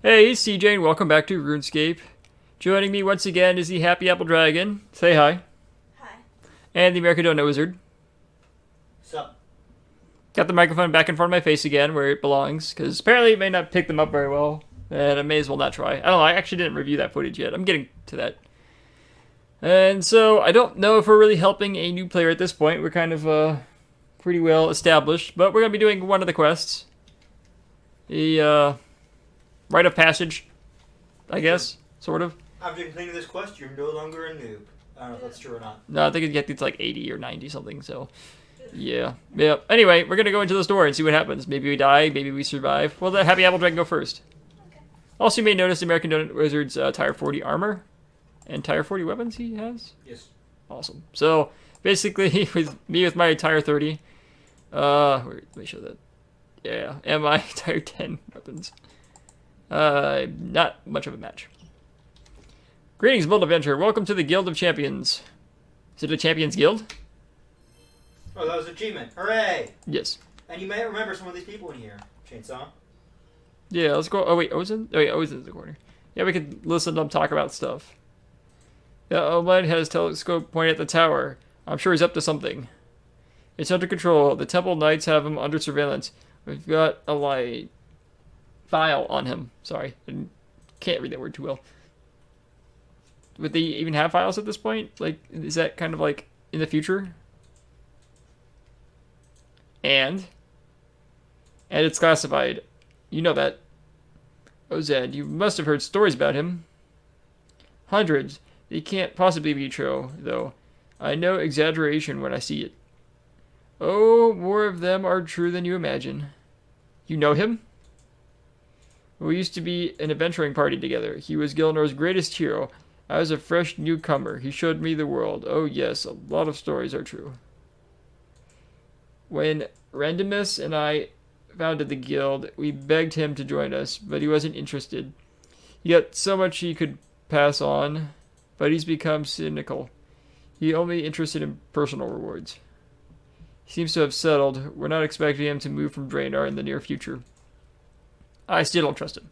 Hey, it's CJ, and welcome back to RuneScape. Joining me once again is the Happy Apple Dragon. Say hi. Hi. And the American Doughnut Wizard. Sup? Got the microphone back in front of my face again, where it belongs, because apparently it may not pick them up very well, and I may as well not try. I don't know, I actually didn't review that footage yet. I'm getting to that. And so, I don't know if we're really helping a new player at this point. We're kind of, pretty well established, but we're going to be doing one of the quests. The, rite of passage, I guess, sort of. After completing this quest, you're no longer a noob. I don't know if that's true or not. No, I think it gets like 80 or 90 something, so yeah. Anyway, we're going to go into the store and see what happens. Maybe we die, maybe we survive. Well, the Happy Apple Dragon go first. Okay. Also, you may notice American Doughnut Wizard's Tier 40 armor and Tier 40 weapons he has. Yes. Awesome. So, basically, with me with my Tier 30, let me show that. Yeah, and my Tier 10 weapons. Not much of a match. Greetings, Bold Adventure. Welcome to the Guild of Champions. Is it a Champions Guild? Oh, that was an achievement. Hooray! Yes. And you may remember some of these people in here. Chainsaw. Yeah, let's go. Oh, wait, Ozen? Oh, wait, Ozen's in the corner. Yeah, we could listen to them talk about stuff. Yeah, Omen has telescope pointed at the tower. I'm sure he's up to something. It's under control. The Temple Knights have him under surveillance. We've got a light file on him. Sorry, I can't read that word too well. Would they even have files at this point? Like, is that kind of like in the future? And it's classified. You know that. Ozed, you must have heard stories about him. Hundreds. They can't possibly be true, though. I know exaggeration when I see it. Oh, more of them are true than you imagine. You know him? We used to be an adventuring party together. He was Gilnor's greatest hero. I was a fresh newcomer. He showed me the world. Oh yes, a lot of stories are true. When Randomus and I founded the guild, we begged him to join us, but he wasn't interested. He got so much he could pass on, but he's become cynical. He's only interested in personal rewards. He seems to have settled. We're not expecting him to move from Draenor in the near future. I still don't trust him.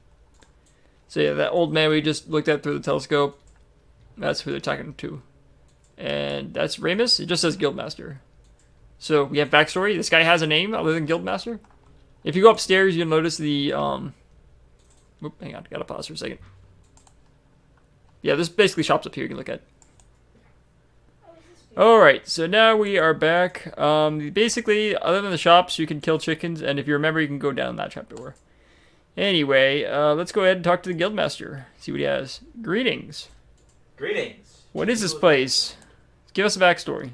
So yeah, that old man we just looked at through the telescope, that's who they're talking to. And that's Ramus. It just says Guildmaster. So we have backstory. This guy has a name other than Guildmaster. If you go upstairs, you'll notice the, hang on, gotta pause for a second. Yeah, this basically shops up here you can look at. Alright, so now we are back. Basically, other than the shops, you can kill chickens, and if you remember, you can go down that trapdoor. Anyway, let's go ahead and talk to the Guildmaster. See what he has. Greetings. Greetings. What is this place? Give us a backstory.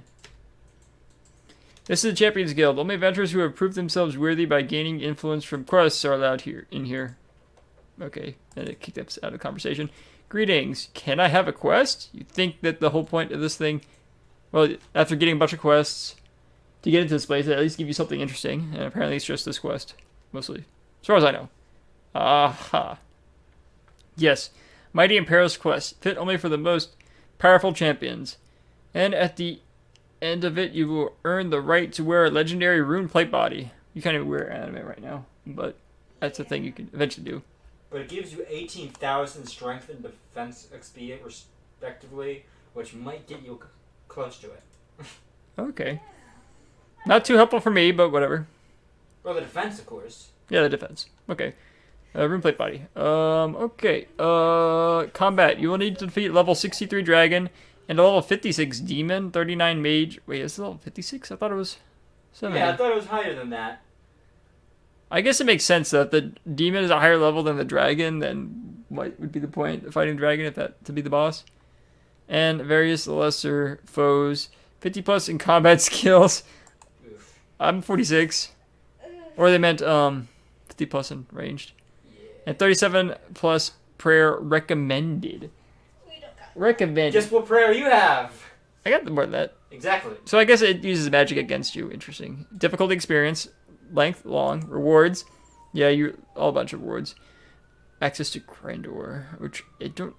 This is the Champions Guild. Only adventurers who have proved themselves worthy by gaining influence from quests are allowed in here. Okay, and it kicked us out of the conversation. Greetings. Can I have a quest? You think that the whole point of this thing... Well, after getting a bunch of quests, to get into this place, they at least give you something interesting. And apparently it's just this quest. Mostly. As far as I know. Aha. Yes. Mighty and perilous quest. Fit only for the most powerful champions. And at the end of it, you will earn the right to wear a legendary rune plate body. You can't even wear anime right now. But that's a thing you can eventually do. But it gives you 18,000 strength and defense XP, respectively, which might get you close to it. Okay. Not too helpful for me, but whatever. Well, the defense, of course. Yeah, the defense. Okay. Rune plate body. Okay. Combat. You will need to defeat level 63 dragon and a level 56 demon, 39 mage. Wait, is it level 56? I thought it was 70. Yeah, I thought it was higher than that. I guess it makes sense that the demon is a higher level than the dragon, then what would be the point of fighting the dragon if that to be the boss? And various lesser foes. 50 plus in combat skills. Oof. I'm 46. Or they meant 50 plus in ranged. Yeah. And 37 plus prayer recommended. We don't got Recommended. Just what prayer you have. I got more than that. Exactly. So I guess it uses magic against you. Interesting. Difficulty experience. Length, long. Rewards. Yeah, all a bunch of rewards. Access to Grandor, which I don't...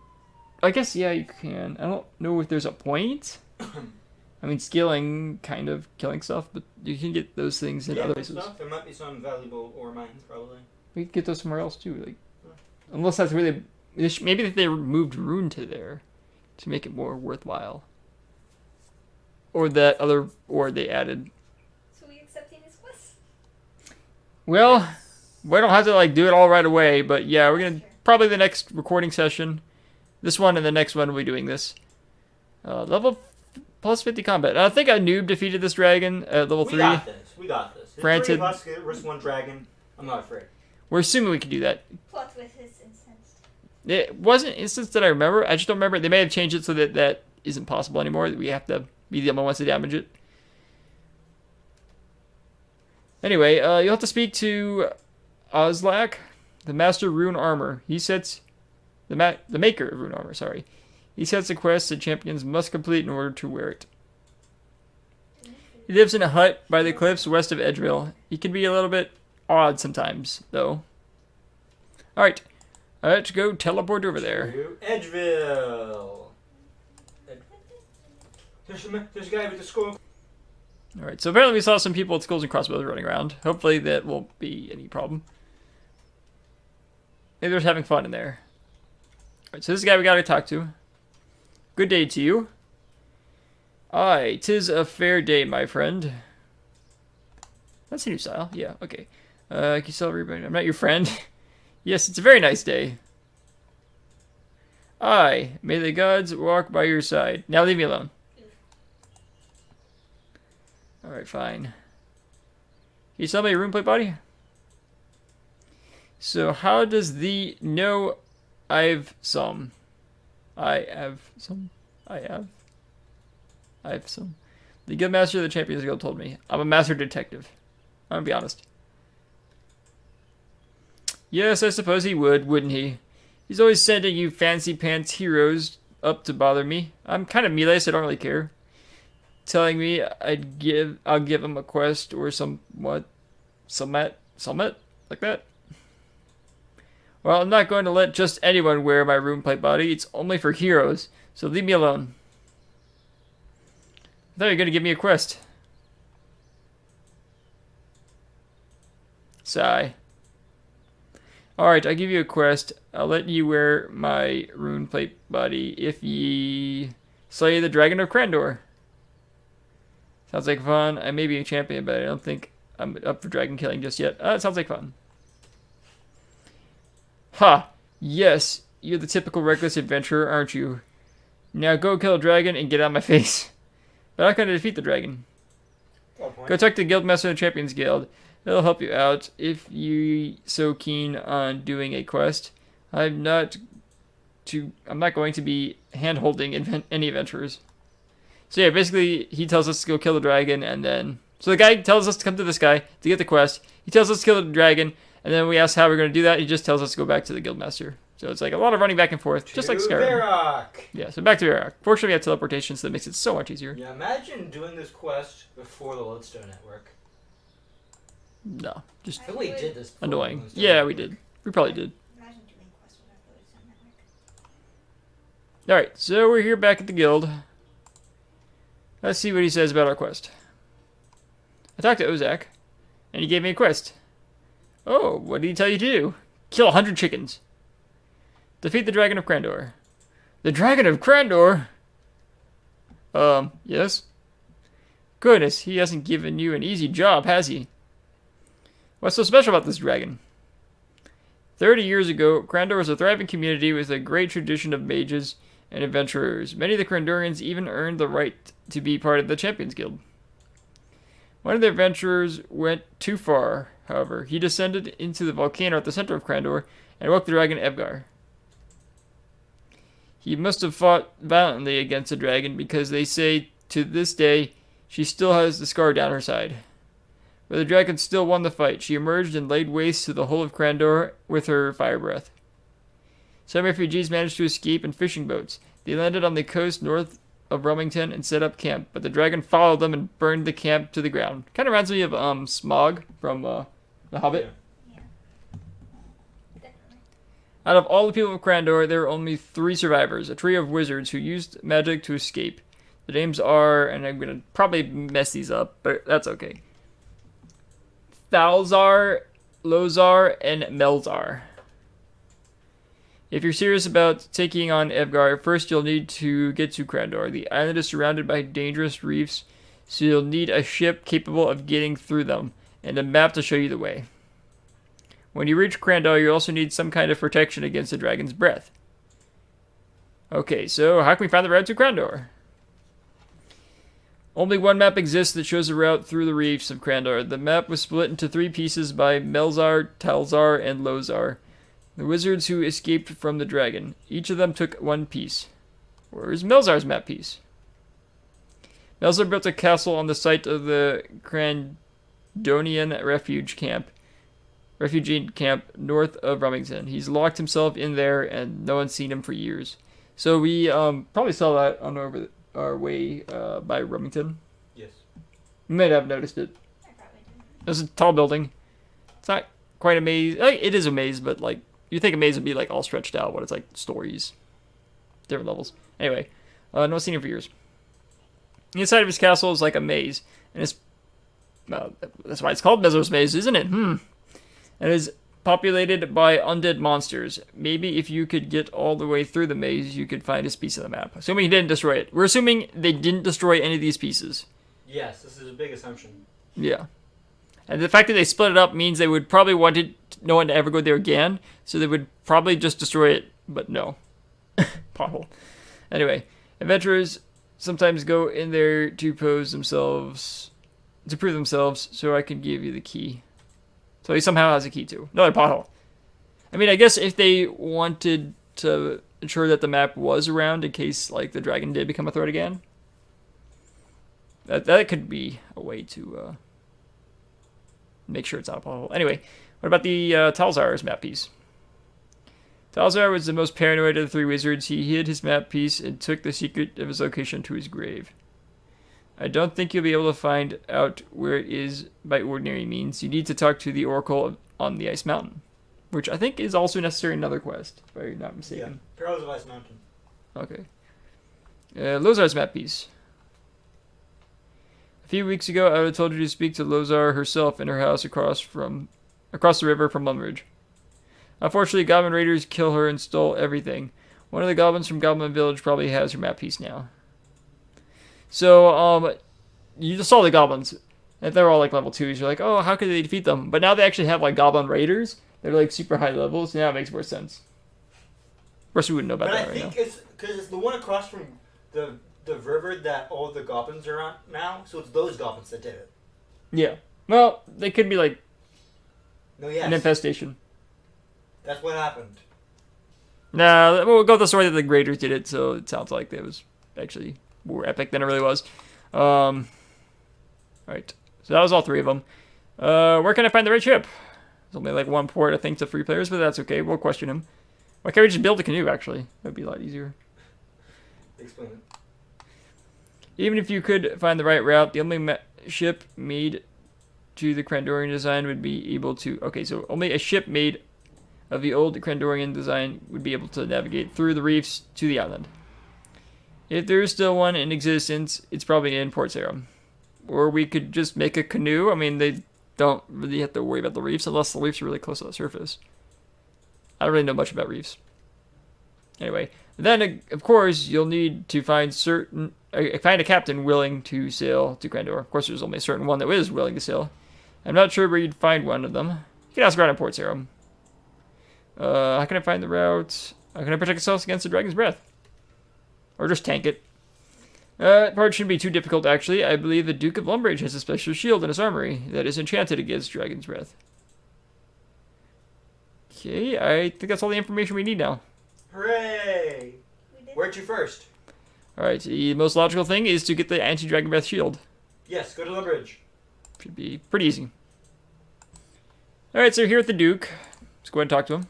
I guess, yeah, you can. I don't know if there's a point. I mean, skilling, kind of, killing stuff, but you can get those things in other places. Stuff. There might be some valuable ore mines, probably. We could get those somewhere else, too. Like, Unless that's really... Maybe they moved Rune to there to make it more worthwhile. Or they added... So we accepting his quest? Well, we don't have to like do it all right away, but yeah, we're gonna probably the next recording session, this one and the next one we'll be doing this. Level plus 50 combat. I think a noob defeated this dragon at level 3. We got this. We got this. If Granted, 3 of us get risk 1 dragon, I'm not afraid. we're assuming we can do that. Plot with his incensed. It wasn't instance that I remember. I just don't remember. They may have changed it so that that isn't possible anymore. We have to be the only ones to damage it. Anyway, you'll have to speak to Ozlak, the master of rune armor. He sets the maker of rune armor. Sorry, he sets the quests that champions must complete in order to wear it. He lives in a hut by the cliffs west of Edgeville. He can be a little bit odd sometimes, though. All right, let's go teleport over there. To Edgeville. There's a guy with the skull. All right, so apparently we saw some people with skulls and crossbows running around. Hopefully that won't be any problem. Maybe they're just having fun in there. All right, so this is the guy we gotta talk to. Good day to you. Aye, 'tis a fair day, my friend. That's a new style. Yeah, okay. Can you tell everybody I'm not your friend? Yes, it's a very nice day. Aye, may the gods walk by your side. Now leave me alone. Alright, fine. Can you sell me a rune plate, buddy? So, how does the no I've some? I have some. The guildmaster of the Champions Guild told me. I'm a master detective. I'm gonna be honest. Yes, I suppose he would, wouldn't he? He's always sending you fancy pants heroes up to bother me. I'm kind of melee, so I don't really care. Telling me I'll give him a quest or somewhat, like that. Well, I'm not going to let just anyone wear my rune plate body. It's only for heroes, so leave me alone. I thought you were going to give me a quest. Sigh. Alright, I'll give you a quest. I'll let you wear my rune plate body if ye slay the Dragon of Crandor. Sounds like fun. I may be a champion, but I don't think I'm up for dragon killing just yet. It sounds like fun. Ha! Yes, you're the typical reckless adventurer, aren't you? Now go kill a dragon and get out of my face. But I'm not going to defeat the dragon. Go talk to the Guildmaster of the Champions Guild. It'll help you out if you're so keen on doing a quest. I'm not going to be hand-holding any adventurers. So yeah, basically, he tells us to go kill the dragon, and then... So the guy tells us to come to this guy to get the quest. He tells us to kill the dragon, and then we ask how we're going to do that. He just tells us to go back to the Guildmaster. So it's like a lot of running back and forth, just like Skyrim. Varrock. Yeah, so back to Varrock. Fortunately, we have teleportation, so that makes it so much easier. Yeah, imagine doing this quest before the Lodestone Network. No, just I think we did this before annoying. the Lodestone Yeah, Network. we did. We probably did. Imagine doing quests without the Lodestone Network. Alright, so we're here back at the guild. Let's see what he says about our quest. I talked to Ozak, and he gave me a quest. Oh, what did he tell you to do? Kill 100 chickens. Defeat the Dragon of Crandor. The Dragon of Crandor? Yes? Goodness, he hasn't given you an easy job, has he? What's so special about this dragon? 30 years ago, Crandor was a thriving community with a great tradition of mages and adventurers. Many of the Crandorians even earned the right to be part of the Champions Guild. One of the adventurers went too far, however. He descended into the volcano at the center of Crandor and awoke the dragon Evgar. He must have fought valiantly against the dragon because they say to this day she still has the scar down her side. But the dragon still won the fight. She emerged and laid waste to the whole of Crandor with her fire breath. Some refugees managed to escape in fishing boats. They landed on the coast north of Rumington and set up camp, but the dragon followed them and burned the camp to the ground. Kind of reminds me of Smaug from The Hobbit. Yeah. Definitely. Out of all the people of Crandor, there were only 3 survivors, a trio of wizards who used magic to escape. The names are, and I'm going to probably mess these up, but that's okay. Thalzar, Lozar, and Melzar. If you're serious about taking on Evgar, first you'll need to get to Krandor. The island is surrounded by dangerous reefs, so you'll need a ship capable of getting through them, and a map to show you the way. When you reach Krandor, you also need some kind of protection against the dragon's breath. Okay, so how can we find the route to Krandor? Only one map exists that shows a route through the reefs of Krandor. The map was split into 3 pieces by Melzar, Talzar, and Lozar, the wizards who escaped from the dragon. Each of them took 1 piece. Where is Melzar's map piece? Melzar built a castle on the site of the Crandonian refugee camp north of Remington. He's locked himself in there, and no one's seen him for years. So we probably saw that on our way by Remington. Yes. You might have noticed it. I probably didn't. There's a tall building. It's not quite a maze. It is a maze, but like you think a maze would be like all stretched out, but it's like stories, different levels. Anyway, no seen him for years. The inside of his castle is like a maze, and it's that's why it's called Mezzo's Maze, isn't it? And it is populated by undead monsters. Maybe if you could get all the way through the maze, you could find his piece of the map. Assuming he didn't destroy it. We're assuming they didn't destroy any of these pieces. Yes, this is a big assumption. Yeah. And the fact that they split it up means they would probably want no one to ever go there again, so they would probably just destroy it, but no. Pothole. Anyway, adventurers sometimes go in there to prove themselves, so I can give you the key. So he somehow has a key too. Another pothole. I mean, I guess if they wanted to ensure that the map was around in case, like, the dragon did become a threat again, that could be a way to make sure it's not a pothole. Anyway, what about the Talzar's map piece? Talzar was the most paranoid of the 3 wizards. He hid his map piece and took the secret of his location to his grave. I don't think you'll be able to find out where it is by ordinary means. You need to talk to the Oracle on the Ice Mountain, which I think is also necessary in another quest, if I'm not mistaken. Yeah, Perils of Ice Mountain. Okay. Lozar's map piece. A few weeks ago, I would have told you to speak to Lozar herself in her house across the river from Lumridge. Unfortunately, Goblin Raiders kill her and stole everything. One of the goblins from Goblin Village probably has her map piece now. So, you just saw the goblins. If they're all like level 2s, you're like, oh, how could they defeat them? But now they actually have like Goblin Raiders. They're like super high levels. Now it makes more sense. Of course, we wouldn't know about that right now. But I think it's because it's the one across from the river that all the goblins are on now. So it's those goblins that did it. Yeah. Well, they could be like No, an infestation. That's what happened. Nah, we'll go with the story that the Raiders did it, so it sounds like it was actually more epic than it really was. Right. So that was all 3 of them. Where can I find the right ship? There's only like 1 port, I think, to 3 players, but that's okay. We'll question him. Why can't we just build a canoe, actually? That'd be a lot easier. Explain it. Even if you could find the right route, the only ship made to the Krandorian design would be able to... Okay, so only a ship made of the old Krandorian design would be able to navigate through the reefs to the island. If there is still one in existence, it's probably in Port Sarum. Or we could just make a canoe. I mean, they don't really have to worry about the reefs unless the reefs are really close to the surface. I don't really know much about reefs. Anyway, then, of course, you'll need to find a captain willing to sail to Krandor. Of course, there's only a certain one that is willing to sail. I'm not sure where you'd find one of them. You can ask around in Port Sarum. How can I find the route? How can I protect ourselves against the dragon's breath? Or just tank it. Part shouldn't be too difficult, actually. I believe the Duke of Lumbridge has a special shield in his armory that is enchanted against dragon's breath. Okay, I think that's all the information we need now. Hooray! We did. Where'd you first? Alright, the most logical thing is to get the anti-dragon breath shield. Yes, go to the bridge. Should be pretty easy. Alright, so here at the Duke. Let's go ahead and talk to him.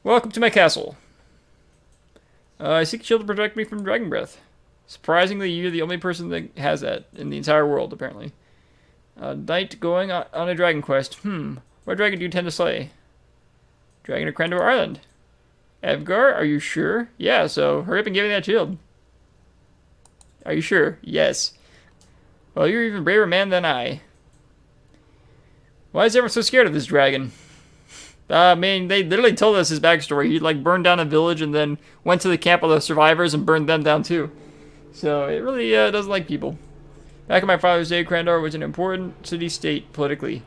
Welcome to my castle. I seek a shield to protect me from dragon breath. Surprisingly, you're the only person that has that in the entire world, apparently. A knight going on a dragon quest. What dragon do you intend to slay? Dragon of Krandor Island. Evgar, are you sure? Yeah, so hurry up and give me that shield. Are you sure? Yes. Well, you're even braver man than I. Why is everyone so scared of this dragon? Man, they literally told us his backstory. He like burned down a village and then went to the camp of the survivors and burned them down too. So it really doesn't like people. Back in my father's day, Krandor was an important city-state politically.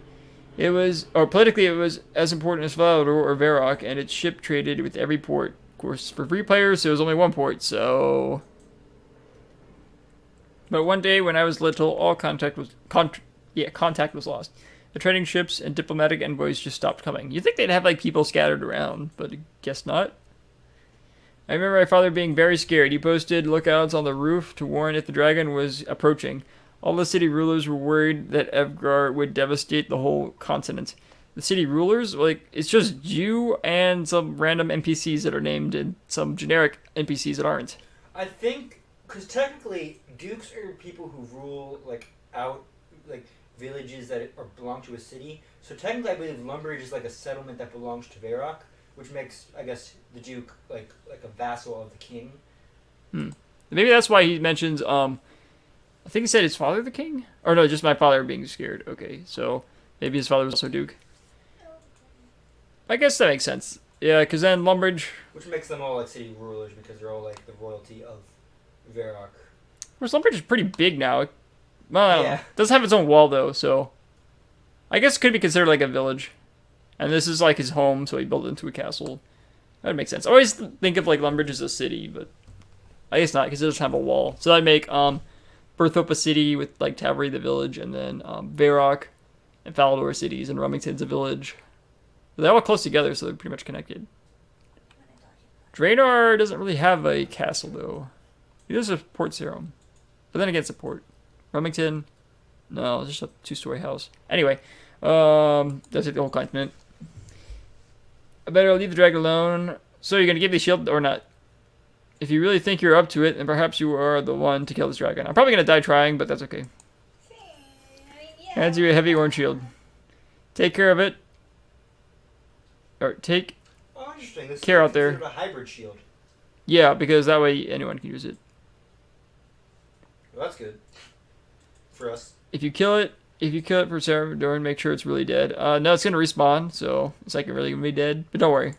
Politically it was as important as Valador or Varrock, and its ship traded with every port. Of course, for free players, there was only one port, so... But one day, when I was little, all contact was lost. The trading ships and diplomatic envoys just stopped coming. You'd think they'd have, like, people scattered around, but I guess not. I remember my father being very scared. He posted lookouts on the roof to warn if the dragon was approaching. All the city rulers were worried that Evgar would devastate the whole continent. The city rulers? Like, it's just you and some random NPCs that are named and some generic NPCs that aren't. I think, because technically, dukes are people who rule, like, out, like, villages that belong to a city. So technically, I believe Lumbridge is like a settlement that belongs to Varrock, which makes, I guess, the duke like a vassal of the king. Maybe that's why he mentions, I think he said his father the king? Or no, just my father being scared. Okay, so maybe his father was also duke. I guess that makes sense. Yeah, because then Lumbridge... Which makes them all like city rulers because they're all like the royalty of Varrock. Of course, Lumbridge is pretty big now. Well, I don't know. Yeah. It does have its own wall, though, so... I guess it could be considered like a village. And this is like his home, so he built it into a castle. That would make sense. I always think of like Lumbridge as a city, but... I guess not, because it doesn't have a wall. So I'd make Berthopa City with like Tavari the village, and then Varrock and Falador cities, and Remington's a village. They're all close together, so they're pretty much connected. Draenor doesn't really have a castle, though. He does have Port Sarum. But then again, it's a port. Remington, no, it's just a 2-story house. Anyway, that's it, the whole continent. I better leave the dragon alone. So you're going to give the shield or not? If you really think you're up to it, then perhaps you are the one to kill this dragon. I'm probably going to die trying, but that's okay. Hands you a heavy orange shield. Take care of it. Or take interesting. This care is out there. a hybrid shield. Yeah, because that way anyone can use it. Well, that's good. For us. If you kill it for Salvador, make sure it's really dead. No, it's going to respawn, so it's like really going to be dead. But don't worry.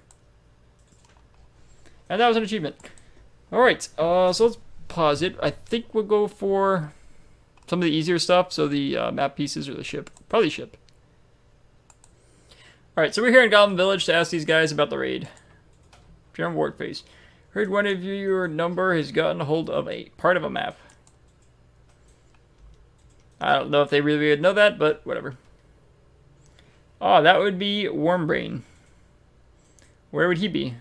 And that was an achievement. Alright, so let's pause it. I think we'll go for some of the easier stuff. So the map pieces or the ship. Probably ship. Alright, so we're here in Goblin Village to ask these guys about the raid. General Ward Face. Heard one of your number has gotten a hold of a part of a map. I don't know if they really would know that, but whatever. Oh, that would be Warmbrain. Where would he be?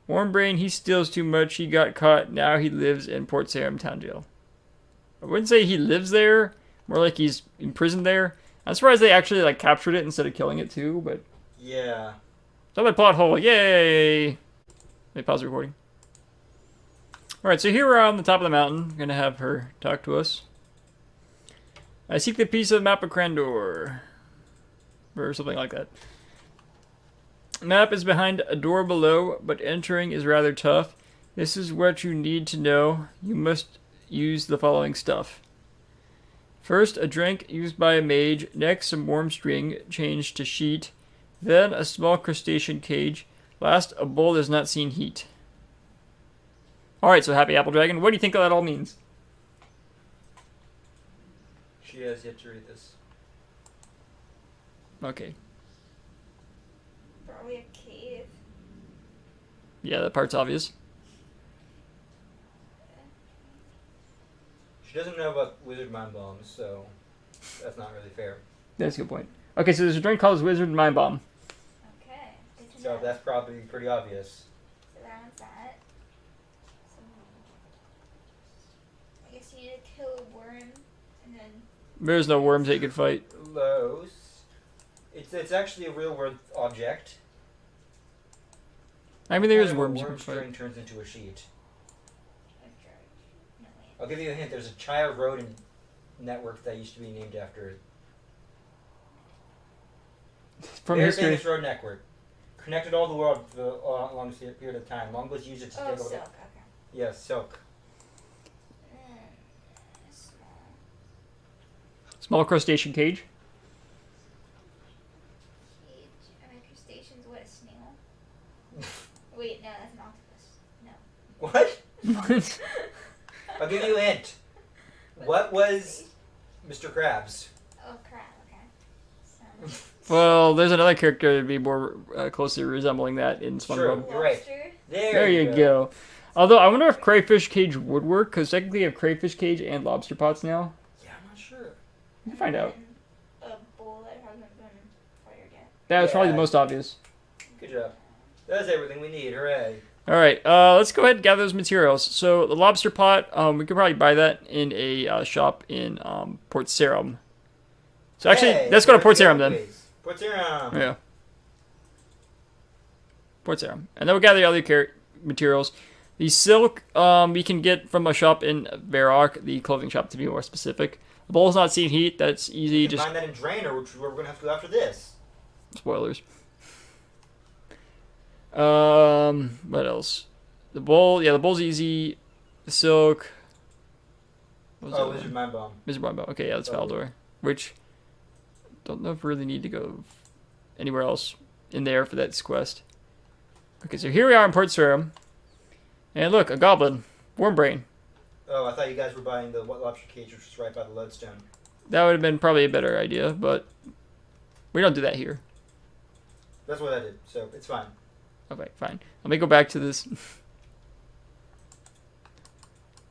Warmbrain, he steals too much. He got caught. Now he lives in Port Sarum Town Jail. I wouldn't say he lives there. More like he's imprisoned there. I'm surprised they actually like captured it instead of killing it too, but... Yeah. Another plot hole. Yay! Let me pause the recording. Alright, so here we're on the top of the mountain. I'm going to have her talk to us. I seek the piece of map of Krandor. Or something like that. Map is behind a door below, but entering is rather tough. This is what you need to know. You must use the following stuff. First, a drink used by a mage. Next, some warm string changed to sheet. Then, a small crustacean cage. Last, a bowl that has not seen heat. Alright, so Happy Apple Dragon, what do you think that all means? She has yet to read this. Okay. Probably a cave. Yeah, that part's obvious. She doesn't know about wizard mind bombs, so that's not really fair. That's a good point. Okay, so there's a drink called Wizard Mind Bomb. Okay. Good to So know. that's probably pretty obvious. So that one's that. So, I guess you need to kill a worm and then. There's no worms that you could fight. Close. It's actually a real world object. I mean, there is Kind of a worms you worm can fight. string turns into a sheet. No, wait. I'll give you a hint. There's a child rodent network that used to be named after it. From Very history. famous road network. Connected all the world for a long period of time. Mongols used it to Oh, take over. silk. Okay. Yes, silk. Small. Small crustacean cage. Cage. I mean, crustaceans What? I'll give you a hint. What was Mr. Krabs? Oh crap. Okay. So, Well, there's another character that'd be more closely resembling that in Sure. SpongeBob. You're right. lobster. There you go. Although, I wonder if Crayfish Cage would work, because technically you have Crayfish Cage and Lobster Pots now. Yeah, I'm not sure. You can find out. And a bowl that hasn't been fired yet. That was probably the Yeah. most obvious. Good job. That's everything we need. Hooray. Alright, let's go ahead and gather those materials. So, the Lobster Pot, we could probably buy that in a shop in Port Sarum. So, actually, Hey, let's go to where'd Port you Sarum go, then. please? Port Sarum. Yeah. Port Sarum. And then we'll gather the other materials. The silk we can get from a shop in Varrock, the clothing shop to be more specific. The bowl's not seeing heat, that's easy. You can Just find that in Drainer, which is where we're going to have to go after this. spoilers. What else? The bowl, yeah, the bowl's easy. The silk. What was the Oh, other Wizard one? Mind Bomb. Wizard Bomb. Okay, yeah, that's Oh. Valdor. Which, don't know if we really need to go anywhere else in there for that quest. Okay, so here we are in Port Sarum. And look, a goblin. Wormbrain. Oh, I thought you guys were buying the lobster cage, which was right by the lodestone. That would have been probably a better idea, but we don't do that here. That's what I did, so it's fine. Okay, fine. Let me go back to this. Let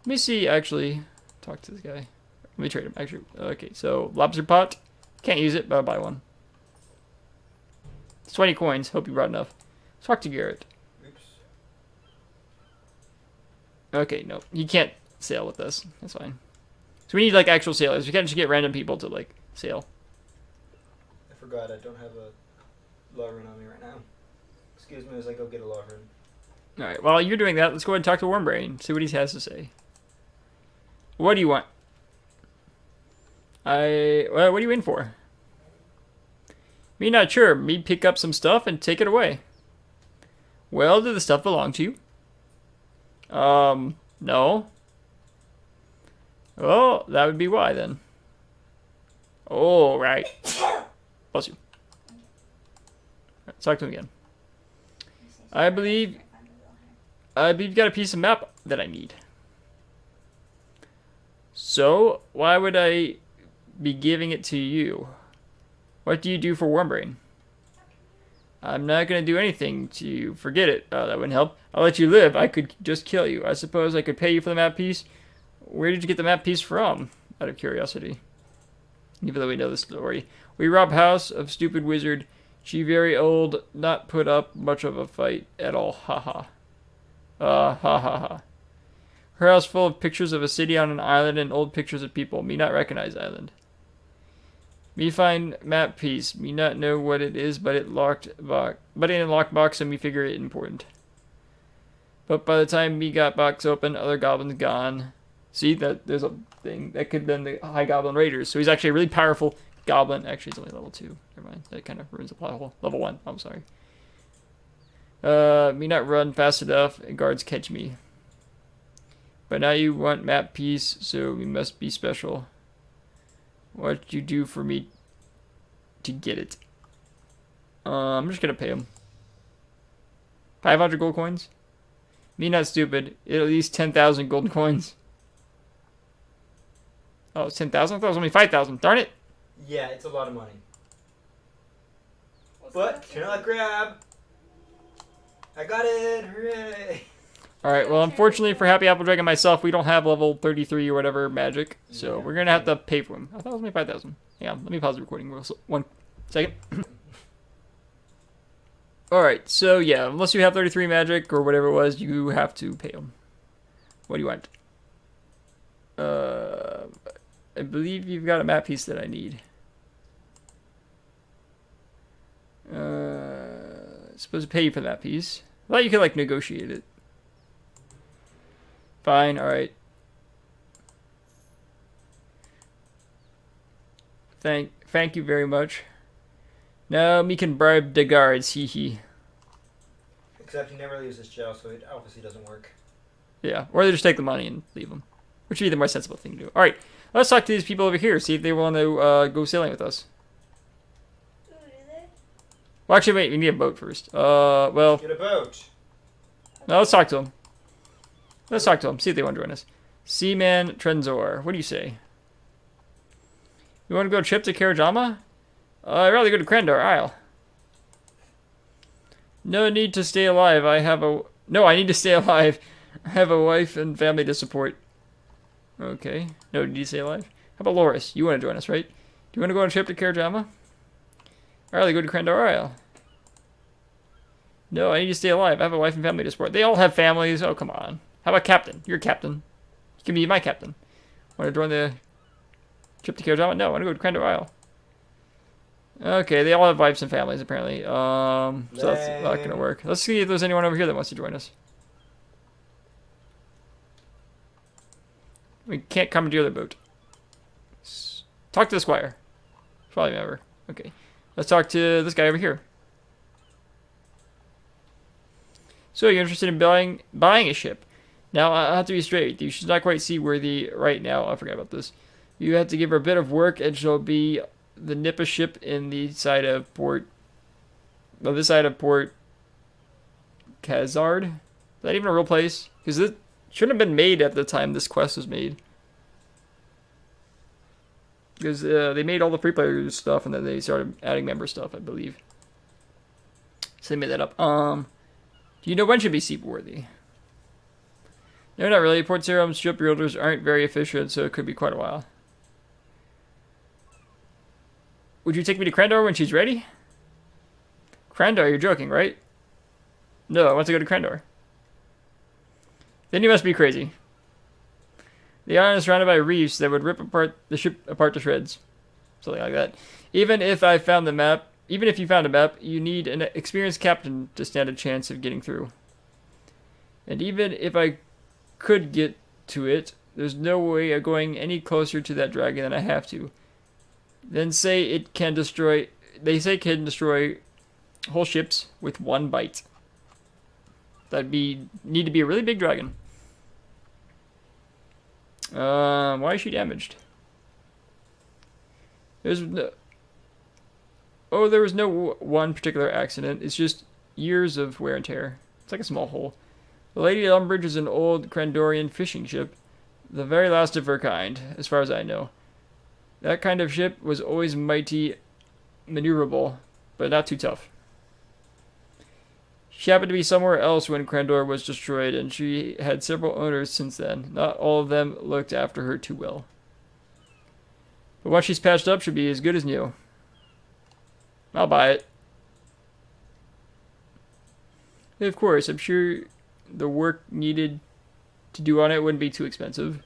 me see, actually. Talk to this guy. Let me trade him, actually. Okay, so lobster pot. Can't use it, but I'll buy one. It's 20 coins. Hope you brought enough. Let's talk to Garrett. Oops. Okay, no. He can't sail with us. That's fine. So we need, like, actual sailors. We can't just get random people to, like, sail. I forgot I don't have a law rune on me right now. Excuse me as I go get a law rune. Alright, while you're doing that, let's go ahead and talk to Wormbrain. See what he has to say. What do you want? Well, what are you in for? Me not sure. Me pick up some stuff and take it away. Well, did the stuff belong to you? No. Well, that would be why then. Oh, right. Bless you. Right, talk to him again. I believe you've got a piece of map that I need. So, why would I be giving it to you? What do you do for Wormbrain? I'm not going to do anything to you. Forget it. That wouldn't help. I'll let you live. I could just kill you. I suppose I could pay you for the map piece. Where did you get the map piece from? Out of curiosity. Even though we know the story. We rob house of stupid wizard. She very old. Not put up much of a fight at all. Ha ha. Ha ha ha. Her house full of pictures of a city on an island and old pictures of people. Me not recognize island. Me find map piece. Me not know what it is, but it locked box. But in a locked box, and me figure it important. But by the time me got box open, other goblins gone. See that there's a thing that could have been the High Goblin Raiders. So he's actually a really powerful goblin. Actually, he's only level 2. Never mind. That kind of ruins the plot hole. Level 1. I'm sorry. Me not run fast enough, and guards catch me. But now you want map piece, so we must be special. What you do for me to get it? I'm just gonna pay him. 500 gold coins? Me not stupid. At least 10,000 gold coins. Oh, it's 10,000? I thought it was only 5,000. Darn it! Yeah, it's a lot of money. What's But, that? can I grab? I got it! Hooray! Alright, well, unfortunately for Happy Apple Dragon myself, we don't have level 33 or whatever magic, so Yeah. we're gonna have to pay for him. I thought it was only 5,000. Hang on, let me pause the recording 1 second. Alright, so yeah, unless you have 33 magic or whatever it was, you have to pay him. What do you want? I believe you've got a map piece that I need. Supposed to pay you for that piece. I thought you could, like, negotiate it. Fine, alright. Thank you very much. Now me can bribe the guards, hee hee. Except he never leaves his jail, so it obviously doesn't work. Yeah, or they just take the money and leave them. Which would be the more sensible thing to do. Alright, let's talk to these people over here, see if they want to go sailing with us. Ooh, do they? Well, actually, wait, we need a boat first. Well, Get a boat! no, let's talk to them. Let's talk to them. See if they want to join us. Seaman Trenzor. What do you say? You want to go trip to Karajama? I'd rather go to Krandar Isle. No need to stay alive. No, I need to stay alive. I have a wife and family to support. Okay. No, did you stay alive? How about Loris? You want to join us, right? Do you want to go on a trip to Karajama? I'd rather go to Krandar Isle. No, I need to stay alive. I have a wife and family to support. They all have families. Oh, come on. How about captain? You're a captain. You can be my captain. Want to join the trip to Karajama? No, I want to go to Krandar Isle. Okay, they all have wives and families, apparently. So that's not going to work. Let's see if there's anyone over here that wants to join us. We can't commandeer the boat. Talk to the squire. Probably never. Okay. Let's talk to this guy over here. So, you're interested in buying a ship. Now, I have to be straight. You should not quite seaworthy right now. I forgot about this. You have to give her a bit of work, and she'll be the Nippa ship in the side of Port... Well, this side of Port... Khazard? Is that even a real place? Because it shouldn't have been made at the time this quest was made. Because they made all the free player stuff, and then they started adding member stuff, I believe. So they made that up. Do you know when should be seaworthy? No, not really. Port Serum's shipbuilders aren't very efficient, so it could be quite a while. Would you take me to Krandar when she's ready? Krandar, you're joking, right? No, I want to go to Krandar. Then you must be crazy. The island is surrounded by reefs that would rip the ship apart to shreds. Something like that. Even if you found a map, you need an experienced captain to stand a chance of getting through. And even if I could get to it, there's no way of going any closer to that dragon than I have to. They say it can destroy whole ships with one bite. Need to be a really big dragon. Why is she damaged? There was no one particular accident. It's just years of wear and tear. It's like a small hole. The Lady Lumbridge is an old Krandorian fishing ship, the very last of her kind, as far as I know. That kind of ship was always mighty maneuverable, but not too tough. She happened to be somewhere else when Krandor was destroyed, and she had several owners since then. Not all of them looked after her too well. But once she's patched up, she'll be as good as new. I'll buy it. And of course, I'm sure the work needed to do on it wouldn't be too expensive.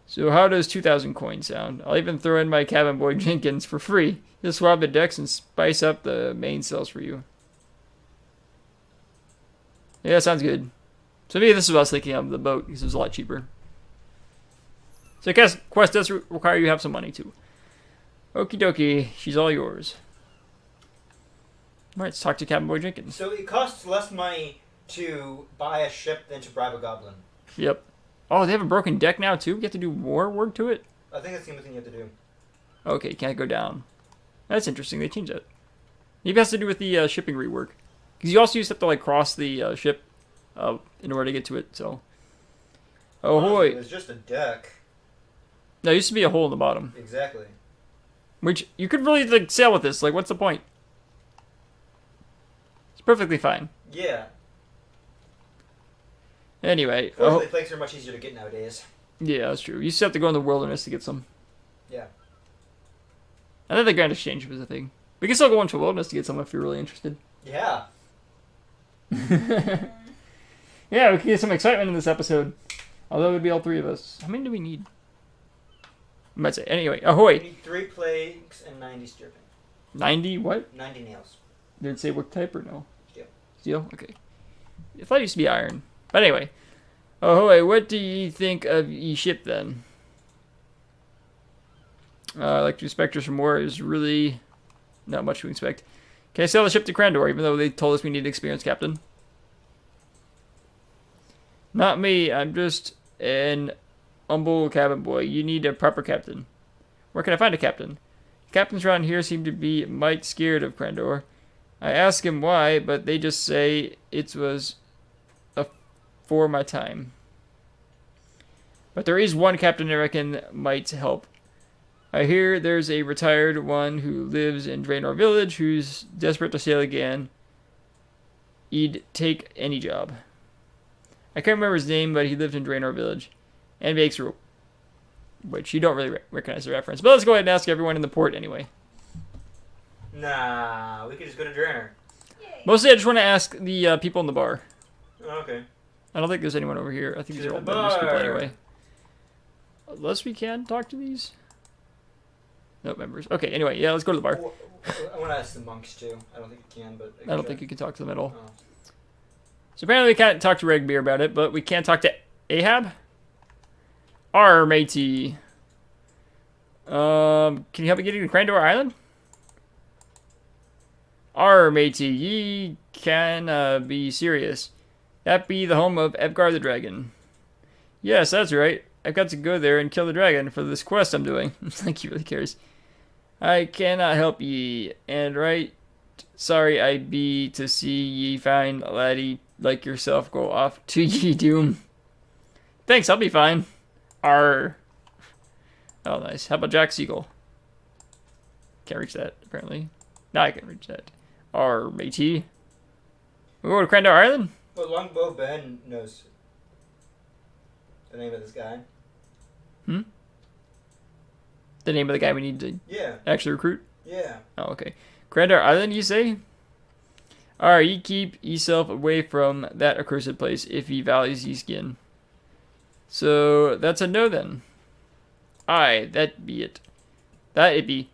So how does 2,000 coins sound? I'll even throw in my cabin boy Jenkins for free. He'll swab the decks and spice up the main cells for you. Yeah, sounds good. So maybe this is what I was thinking of the boat, because it was a lot cheaper. So I guess quest does require you to have some money too. Okie dokie, she's all yours. Alright, let's talk to Captain Boy Jenkins. So it costs less money to buy a ship than to bribe a goblin. Yep. Oh, they have a broken deck now too? You have to do more work to it? I think that's the only thing you have to do. Okay, can't go down. That's interesting, they changed that. Maybe it has to do with the shipping rework. Because you also used to have to like cross the ship in order to get to it, so. Oh, Honestly, boy. it was just a deck. No, it used to be a hole in the bottom. Exactly. Which, you could really like sail with this, like what's the point? It's perfectly fine. Yeah. Anyway. Fortunately, planks are much easier to get nowadays. Yeah, that's true. You used to have to go in the wilderness to get some. Yeah. I think the Grand Exchange was a thing. We can still go into the wilderness to get some if you're really interested. Yeah. Yeah, we can get some excitement in this episode. Although it would be all three of us. How many do we need? I might say. Anyway, ahoy! You need 3 plagues and 90 stirping. 90 what? 90 nails. Did it say what type or no? Steel. Steel? Okay. I thought it used to be iron. But anyway. Ahoy, what do you think of ye ship then? Like to expect us from more is really not much to expect. Can I sell the ship to Krandor, even though they told us we need an experienced captain? Not me, I'm just an humble cabin boy. You need a proper captain. Where can I find a captain? Captains around here seem to be might scared of Krandor. I ask him why, but they just say it was a for my time. But there is one captain I reckon might help. I hear there's a retired one who lives in Draenor Village who's desperate to sail again. He'd take any job. I can't remember his name, but he lived in Draenor Village. And makes rope. Which you don't really recognize the reference. But let's go ahead and ask everyone in the port anyway. Nah, we could just go to Draenor. Yay. Mostly I just want to ask the people in the bar. Okay. I don't think there's anyone over here. I think these are all To the members people bar. anyway. Unless we can talk to these. No members. Okay, anyway, yeah, let's go to the bar. Well, I want to ask the monks too. I don't think you can, but I don't think you can talk to them at all. Oh. So apparently we can't talk to Regbeer about it, but we can talk to Ahab. Arr, matey. Can you help me getting to Crandor Island? Arr, matey, ye can be serious. That be the home of Evgar the Dragon. Yes, that's right. I've got to go there and kill the dragon for this quest I'm doing. Like he really cares. I cannot help ye, and right sorry I be to see ye fine laddie like yourself go off to ye doom. Thanks, I'll be fine. Arr. Oh, nice. How about Jack Siegel? Can't reach that, apparently. Now I can reach that. Arr, matey. We go to Crandor Island? Well, Longbow Ben knows the name of this guy. The name of the guy we need to Yeah. actually recruit? Yeah. Oh, okay. Crandor Island, you say? Alright, ye keep yourself away from that accursed place if ye values ye skin. So, that's a no then. Aye, that be it. That it be.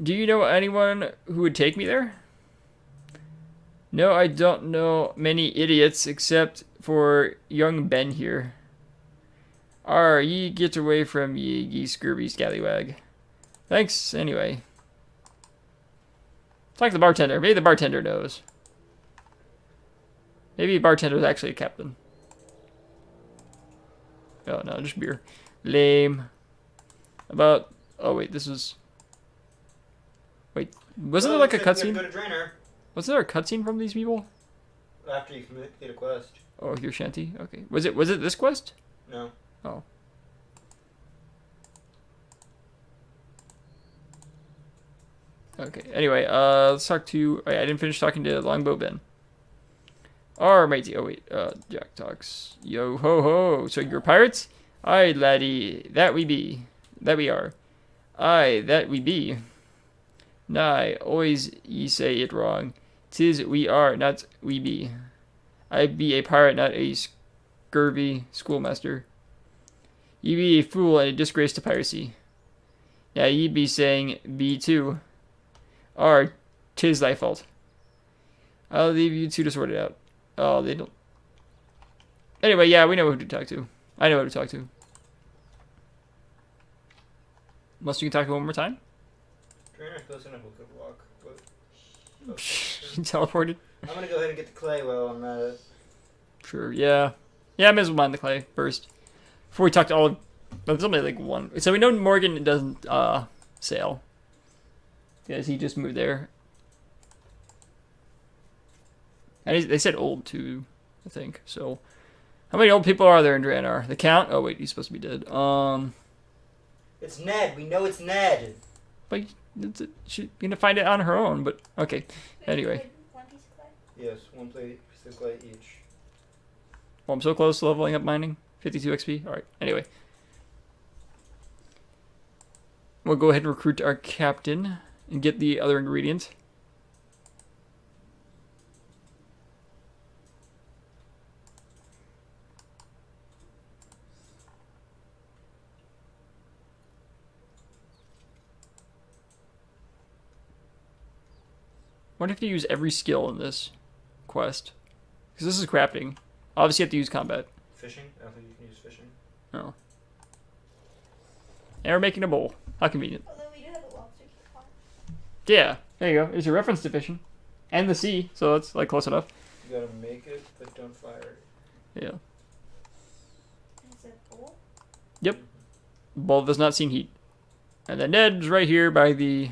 Do you know anyone who would take me there? No, I don't know many idiots except for young Ben here. Arr, ye get away from ye scurvy scallywag. Thanks, anyway. Talk to the bartender. Maybe the bartender knows. Maybe the bartender's actually a captain. Oh, no, just beer. Lame. About... Oh, wait, this was... Wait, wasn't there like a cutscene? Go to Draenor Was there a cutscene from these people? after you complete a quest. Oh, here, Shanty? Okay. Was it this quest? No. Oh. Okay, anyway, let's talk to... Oh, yeah, I didn't finish talking to Longbow Ben. Arr, matey. Oh, wait, Jack talks. Yo, ho, ho. So you're pirates? Aye, laddie, that we be. That we are. Aye, that we be. Nay, always ye say it wrong. 'Tis we are, not we be. I be a pirate, not a scurvy schoolmaster. Ye be a fool and a disgrace to piracy. Now ye be saying be too. Arr, 'tis thy fault. I'll leave you two to sort it out. Oh, they don't. Anyway, yeah, we know who to talk to. I know who to talk to. Unless you can talk to him one more time? Drainer's close enough, we could walk. But, Teleported? I'm gonna go ahead and get the clay while I'm at it. Sure, yeah. Yeah, I may as well mine the clay first. Before we talk to all of... There's only like one. So we know Morgan doesn't sail. Because he just moved there. And they said old too, I think. So, how many old people are there in Draenor? The Count? Oh wait, he's supposed to be dead. It's Ned. We know it's Ned. But she's gonna find it on her own. But okay. Anyway, One piece of clay? Yes, one plate of clay each. well, I'm so close to leveling up mining. 52 XP. All right. Anyway, we'll go ahead and recruit our captain and get the other ingredients. What if you use every skill in this quest? Because this is crafting. Obviously, you have to use combat. Fishing? I don't think you can use fishing. Oh. And we're making a bowl. How convenient. Although we do have a lobster farm. Yeah, there you go. There's a reference to fishing. And the sea, so it's like close enough. You gotta make it, but don't fire it. Yeah. Is it bowl? Yep. Bowl does not seem heat. And then Ned's right here by the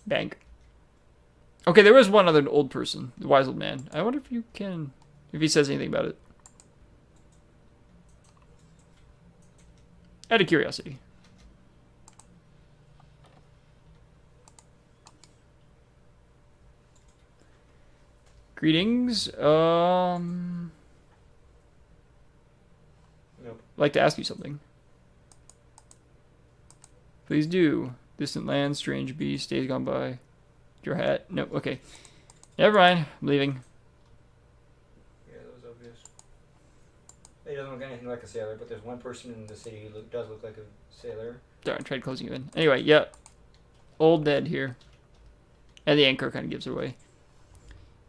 bank. Okay, there was one other old person, the wise old man. I wonder if you can If he says anything about it. Out of curiosity. Greetings. Nope. I'd like to ask you something. Please do. Distant land, strange beast, days gone by. Your hat. No, okay. Never mind. I'm leaving. Yeah, that was obvious. He doesn't look anything like a sailor, but there's one person in the city who does look like a sailor. Darn, I tried closing you in. Anyway, yeah. Old Ned here. And the anchor kind of gives it away.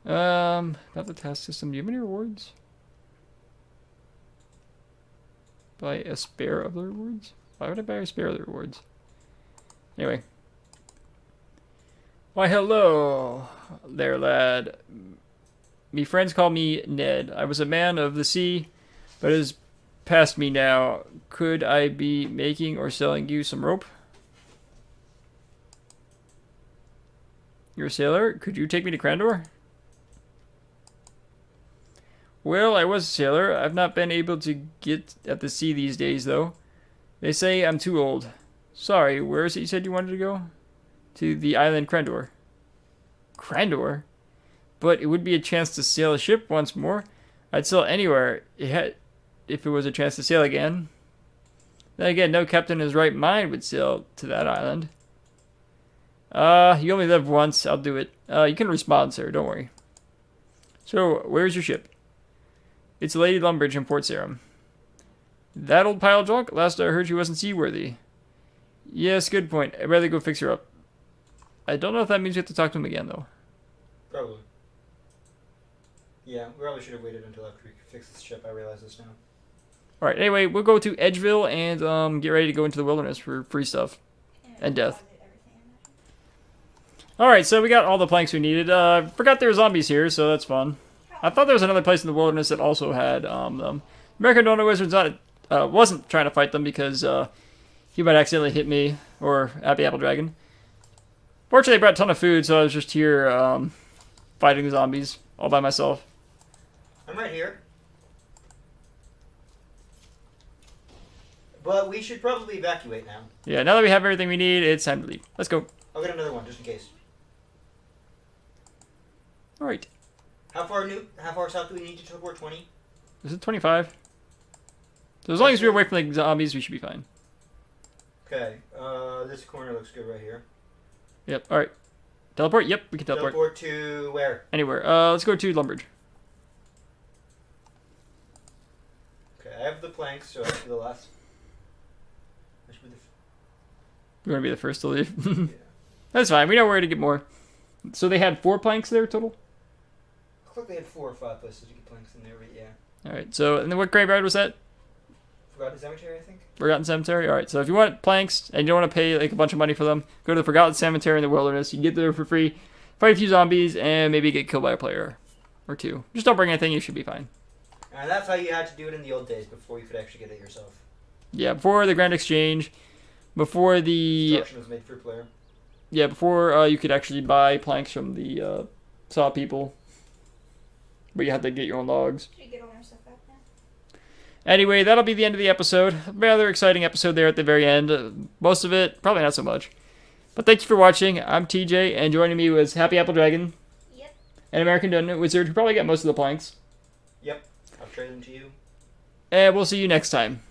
About the task system. Do you have any rewards? Buy a spare of the rewards? Why would I buy a spare of the rewards? Anyway. Why, hello there, lad. Me friends call me Ned. I was a man of the sea, but it is past me now. Could I be making or selling you some rope? You're a sailor? Could you take me to Crandor? Well, I was a sailor. I've not been able to get at the sea these days, though. They say I'm too old. Sorry, where is it you said you wanted to go? To the island Crandor. Crandor? But it would be a chance to sail a ship once more. I'd sail anywhere if it was a chance to sail again. Then again, no captain in his right mind would sail to that island. You only live once. I'll do it. You can respond, sir. Don't worry. So, where's your ship? It's Lady Lumbridge in Port Sarum. That old pile of junk? Last I heard she wasn't seaworthy. Yes, good point. I'd rather go fix her up. I don't know if that means we have to talk to him again, though. Probably. Yeah, we probably should have waited until after we could fix this ship. I realize this now. Alright, anyway, we'll go to Edgeville and get ready to go into the wilderness for free stuff. And death. Alright, so we got all the planks we needed. Forgot there were zombies here, so that's fun. I thought there was another place in the wilderness that also had them. American Doughnut Wizard wasn't trying to fight them because he might accidentally hit me or Happy Apple Dragon. Fortunately, I brought a ton of food, so I was just here fighting the zombies all by myself. I'm right here. But we should probably evacuate now. Yeah, now that we have everything we need, it's time to leave. Let's go. I'll get another one just in case. Alright. How far south do we need to teleport? 20? Is it 25? So as long as we're away from the zombies, we should be fine. Okay. This corner looks good right here. Yep, alright. Teleport? Yep, we can teleport. Teleport to where? Anywhere. Let's go to Lumbridge. Okay, I have the planks, so I should be the last. I should be You want to be the first to leave? yeah. That's fine. We know where to get more. So they had 4 planks there total? Looks like they had 4 or 5 places to get planks in there, but yeah. Alright, so, and then what graveyard was that? Forgotten Cemetery, I think? Forgotten Cemetery? Alright, so if you want planks and you don't want to pay like a bunch of money for them, go to the Forgotten Cemetery in the wilderness. You can get there for free, fight a few zombies, and maybe get killed by a player or 2. Just don't bring anything, you should be fine. And that's how you had to do it in the old days before you could actually get it yourself. Yeah, before the Grand Exchange, before the... Instruction was made for player. Yeah, before you could actually buy planks from the saw people. But you had to get your own logs. Should we get all our stuff back now? Anyway, that'll be the end of the episode. Rather exciting episode there at the very end. Most of it, probably not so much. But thank you for watching. I'm TJ, and joining me was Happy Apple Dragon. Yep. And American Doughnut Wizard, who probably got most of the planks. Yep. I'll trade them to you. And we'll see you next time.